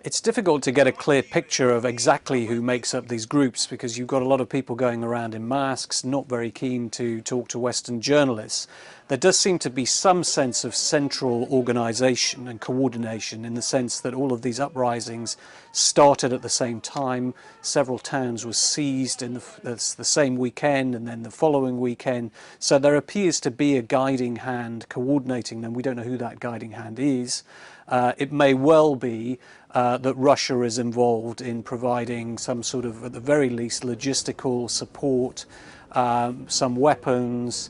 It's difficult to get a clear picture of exactly who makes up these groups because you've got a lot of people going around in masks, not very keen to talk to Western journalists. There does seem to be some sense of central organisation and coordination in the sense that all of these uprisings started at the same time. Several towns were seized in the same weekend and then the following weekend. So there appears to be a guiding hand coordinating them. We don't know who that guiding hand is. It may well be that Russia is involved in providing some sort of, at the very least, logistical support, some weapons,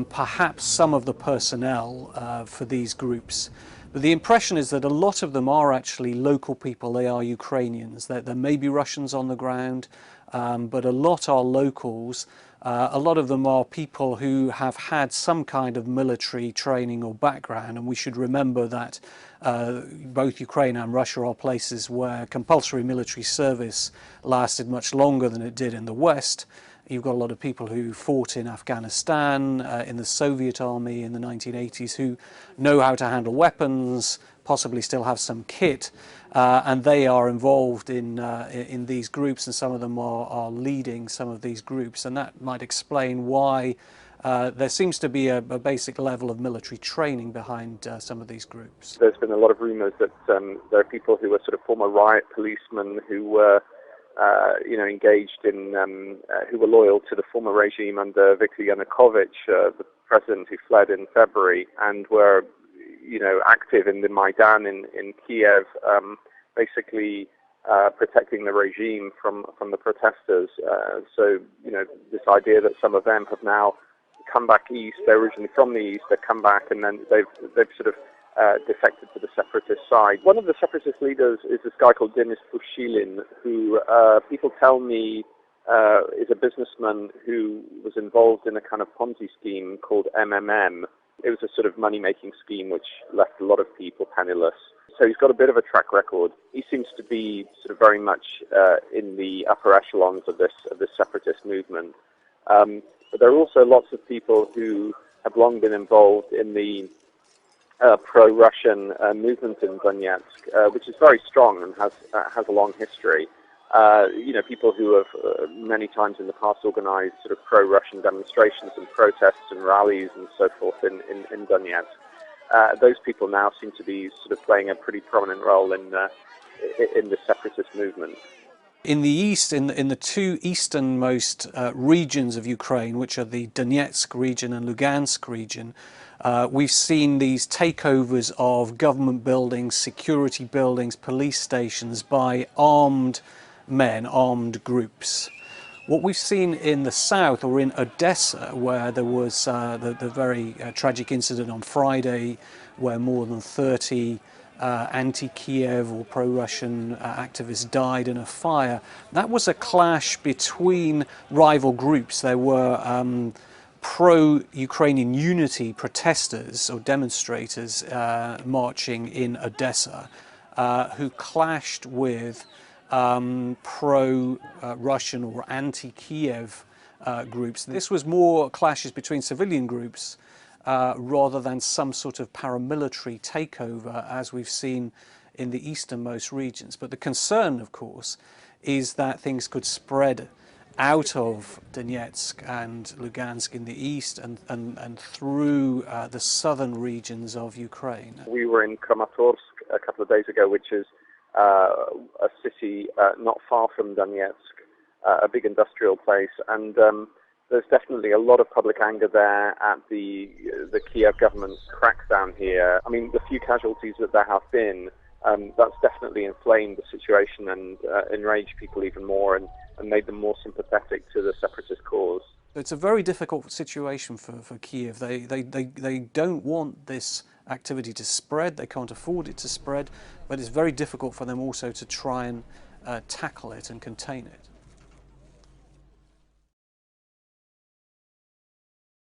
perhaps some of the personnel for these groups. But the impression is that a lot of them are actually local people. They are Ukrainians. There may be Russians on the ground, but a lot are locals. A lot of them are people who have had some kind of military training or background, and we should remember that both Ukraine and Russia are places where compulsory military service lasted much longer than it did in the West. You've got a lot of people who fought in Afghanistan, in the Soviet army in the 1980s, who know how to handle weapons, possibly still have some kit, and they are involved in these groups, and some of them are leading some of these groups, and that might explain why there seems to be a basic level of military training behind some of these groups. There's been a lot of rumours that there are people who are sort of former riot policemen who were engaged in, who were loyal to the former regime under Viktor Yanukovych, the president who fled in February, and were, active in the Maidan in Kiev, basically protecting the regime from the protesters. So, this idea that some of them have now come back east, they're originally from the east, they've come back, and then they've sort of defected to the separatist side. One of the separatist leaders is this guy called Denis Pushilin, who people tell me is a businessman who was involved in a kind of Ponzi scheme called MMM. It was a sort of money-making scheme which left a lot of people penniless. So he's got a bit of a track record. He seems to be sort of very much in the upper echelons of this separatist movement. But there are also lots of people who have long been involved in the pro-Russian movement in Donetsk, which is very strong and has a long history. People who have many times in the past organised sort of pro-Russian demonstrations and protests and rallies and so forth in Donetsk. Those people now seem to be sort of playing a pretty prominent role in the separatist movement. In the east, in the two easternmost regions of Ukraine, which are the Donetsk region and Lugansk region, we've seen these takeovers of government buildings, security buildings, police stations by armed men, armed groups. What we've seen in the south, or in Odessa, where there was the very tragic incident on Friday where more than 30 anti-Kiev or pro-Russian activists died in a fire, that was a clash between rival groups. There were pro-Ukrainian unity protesters or demonstrators marching in Odessa who clashed with pro-Russian or anti-Kiev groups. This was more clashes between civilian groups rather than some sort of paramilitary takeover as we've seen in the easternmost regions. But the concern, of course, is that things could spread out of Donetsk and Lugansk in the east and through the southern regions of Ukraine. We were in Kramatorsk a couple of days ago, which is a city not far from Donetsk, a big industrial place, and there's definitely a lot of public anger there at the Kiev government's crackdown here. I mean, the few casualties that there have been, that's definitely inflamed the situation and enraged people even more and made them more sympathetic to the separatist cause. It's a very difficult situation for Kiev. They don't want this activity to spread, they can't afford it to spread, but it's very difficult for them also to try and tackle it and contain it.